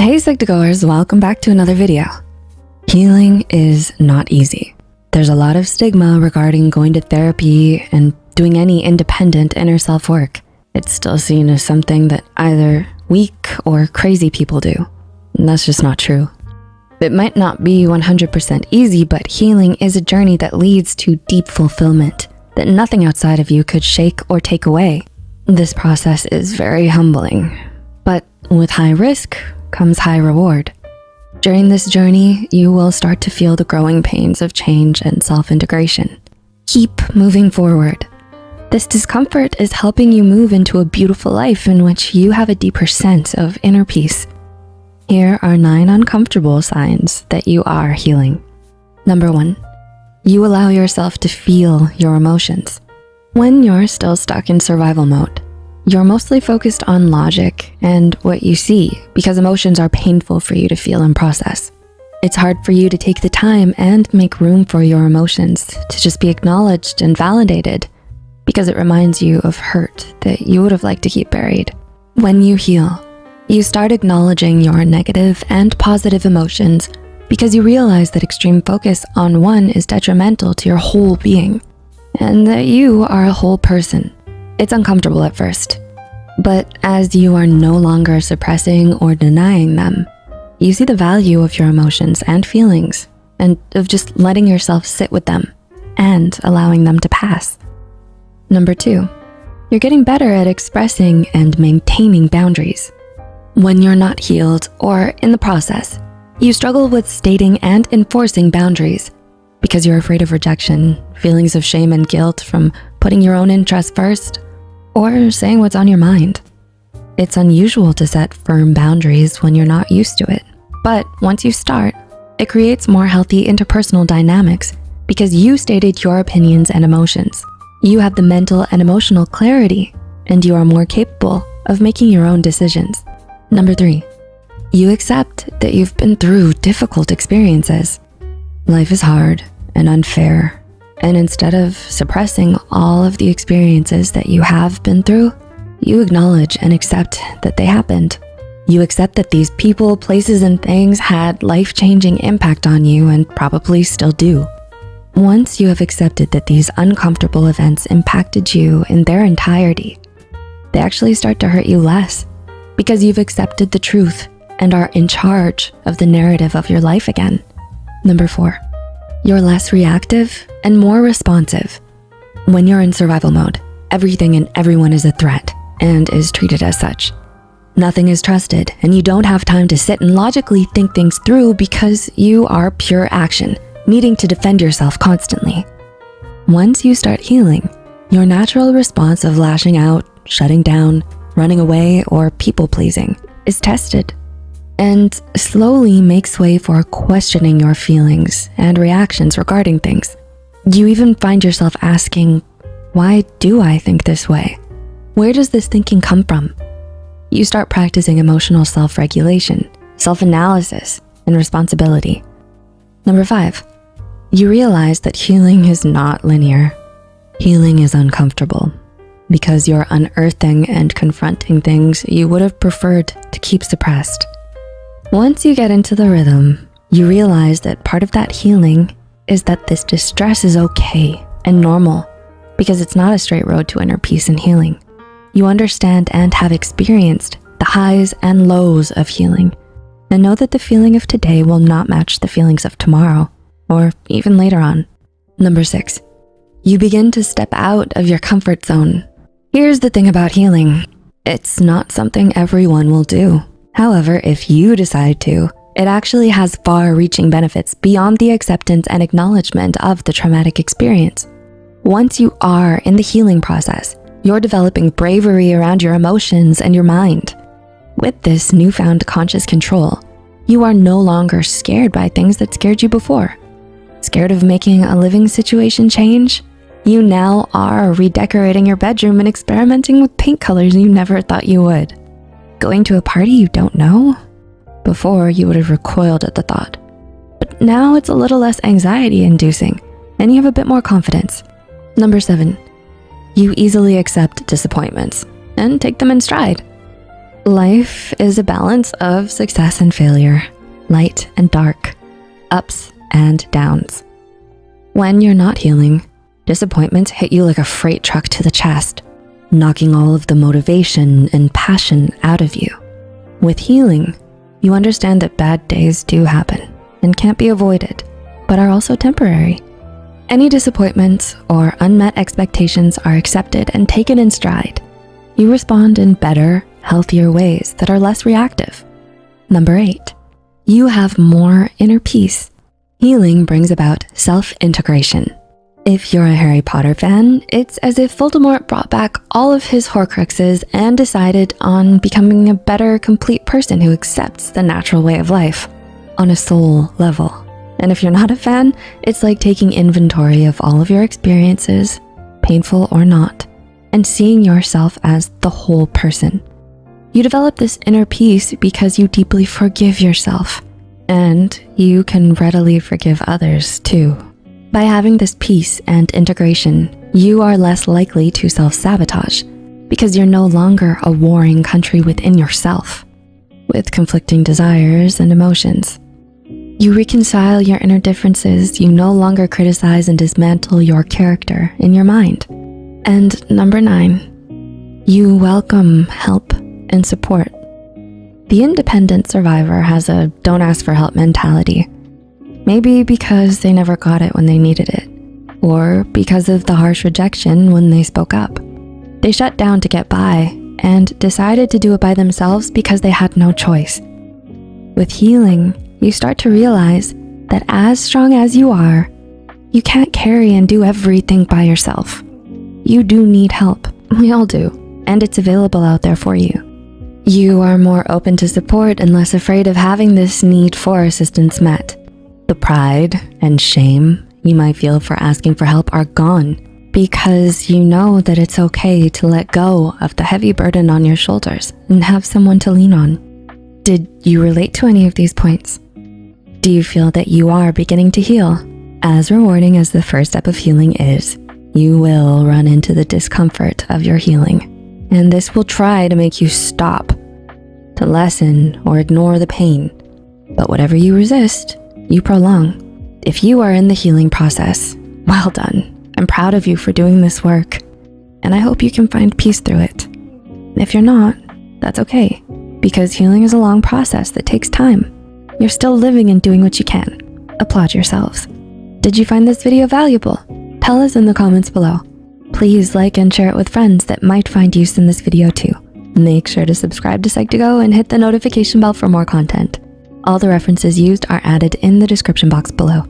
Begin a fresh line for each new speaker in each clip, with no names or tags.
Hey Psych2Goers, welcome back to another video. Healing is not easy. There's a lot of stigma regarding going to therapy and doing any independent inner self work. It's still seen as something that either weak or crazy people do. And that's just not true. It might not be 100% easy, but healing is a journey that leads to deep fulfillment that nothing outside of you could shake or take away. This process is very humbling, but with high risk comes high reward. During this journey, you will start to feel the growing pains of change and self-integration. Keep moving forward. This discomfort is helping you move into a beautiful life in which you have a deeper sense of inner peace. Here are 9 uncomfortable signs that you are healing. Number 1, you allow yourself to feel your emotions. When you're still stuck in survival mode, you're mostly focused on logic and what you see because emotions are painful for you to feel and process. It's hard for you to take the time and make room for your emotions to just be acknowledged and validated because it reminds you of hurt that you would have liked to keep buried. When you heal, you start acknowledging your negative and positive emotions because you realize that extreme focus on one is detrimental to your whole being and that you are a whole person. It's uncomfortable at first, but as you are no longer suppressing or denying them, you see the value of your emotions and feelings and of just letting yourself sit with them and allowing them to pass. Number 2, you're getting better at expressing and maintaining boundaries. When you're not healed or in the process, you struggle with stating and enforcing boundaries because you're afraid of rejection, feelings of shame and guilt from putting your own interests first, or saying what's on your mind. It's unusual to set firm boundaries when you're not used to it. But once you start, it creates more healthy interpersonal dynamics because you stated your opinions and emotions. You have the mental and emotional clarity, and you are more capable of making your own decisions. Number 3, you accept that you've been through difficult experiences. Life is hard and unfair. And instead of suppressing all of the experiences that you have been through, you acknowledge and accept that they happened. You accept that these people, places, and things had life-changing impact on you and probably still do. Once you have accepted that these uncomfortable events impacted you in their entirety, they actually start to hurt you less because you've accepted the truth and are in charge of the narrative of your life again. Number 4, you're less reactive and more responsive. When you're in survival mode, everything and everyone is a threat and is treated as such. Nothing is trusted, and you don't have time to sit and logically think things through because you are pure action, needing to defend yourself constantly. Once you start healing, your natural response of lashing out, shutting down, running away, or people-pleasing is tested and slowly makes way for questioning your feelings and reactions regarding things. You even find yourself asking, why do I think this way? Where does this thinking come from? You start practicing emotional self-regulation, self-analysis, and responsibility. Number 5, you realize that healing is not linear. Healing is uncomfortable because you're unearthing and confronting things you would have preferred to keep suppressed. Once you get into the rhythm, you realize that part of that healing is that this distress is okay and normal because it's not a straight road to inner peace and healing. You understand and have experienced the highs and lows of healing and know that the feeling of today will not match the feelings of tomorrow or even later on. Number 6, you begin to step out of your comfort zone. Here's the thing about healing. It's not something everyone will do. However, if you decide to, it actually has far-reaching benefits beyond the acceptance and acknowledgement of the traumatic experience. Once you are in the healing process, you're developing bravery around your emotions and your mind. With this newfound conscious control, you are no longer scared by things that scared you before. Scared of making a living situation change? You now are redecorating your bedroom and experimenting with paint colors you never thought you would. Going to a party you don't know? Before, you would have recoiled at the thought. But now it's a little less anxiety-inducing, and you have a bit more confidence. Number 7, you easily accept disappointments and take them in stride. Life is a balance of success and failure, light and dark, ups and downs. When you're not healing, disappointments hit you like a freight truck to the chest, knocking all of the motivation and passion out of you. With healing, you understand that bad days do happen and can't be avoided, but are also temporary. Any disappointments or unmet expectations are accepted and taken in stride. You respond in better, healthier ways that are less reactive. Number 8, you have more inner peace. Healing brings about self-integration. If you're a Harry Potter fan, it's as if Voldemort brought back all of his Horcruxes and decided on becoming a better, complete person who accepts the natural way of life on a soul level. And if you're not a fan, it's like taking inventory of all of your experiences, painful or not, and seeing yourself as the whole person. You develop this inner peace because you deeply forgive yourself, and you can readily forgive others too. By having this peace and integration, you are less likely to self-sabotage because you're no longer a warring country within yourself with conflicting desires and emotions. You reconcile your inner differences. You no longer criticize and dismantle your character in your mind. And number 9, you welcome help and support. The independent survivor has a don't ask for help mentality. Maybe because they never got it when they needed it, or because of the harsh rejection when they spoke up. They shut down to get by and decided to do it by themselves because they had no choice. With healing, you start to realize that as strong as you are, you can't carry and do everything by yourself. You do need help. We all do, and it's available out there for you. You are more open to support and less afraid of having this need for assistance met. The pride and shame you might feel for asking for help are gone because you know that it's okay to let go of the heavy burden on your shoulders and have someone to lean on. Did you relate to any of these points? Do you feel that you are beginning to heal? As rewarding as the first step of healing is, you will run into the discomfort of your healing, and this will try to make you stop, to lessen or ignore the pain. But whatever you resist, you prolong. If you are in the healing process, well done. I'm proud of you for doing this work, and I hope you can find peace through it. If you're not, that's okay, because healing is a long process that takes time. You're still living and doing what you can. Applaud yourselves. Did you find this video valuable? Tell us in the comments below. Please like and share it with friends that might find use in this video too. Make sure to subscribe to Psych2Go and hit the notification bell for more content. All the references used are added in the description box below.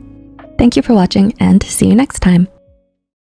Thank you for watching and see you next time.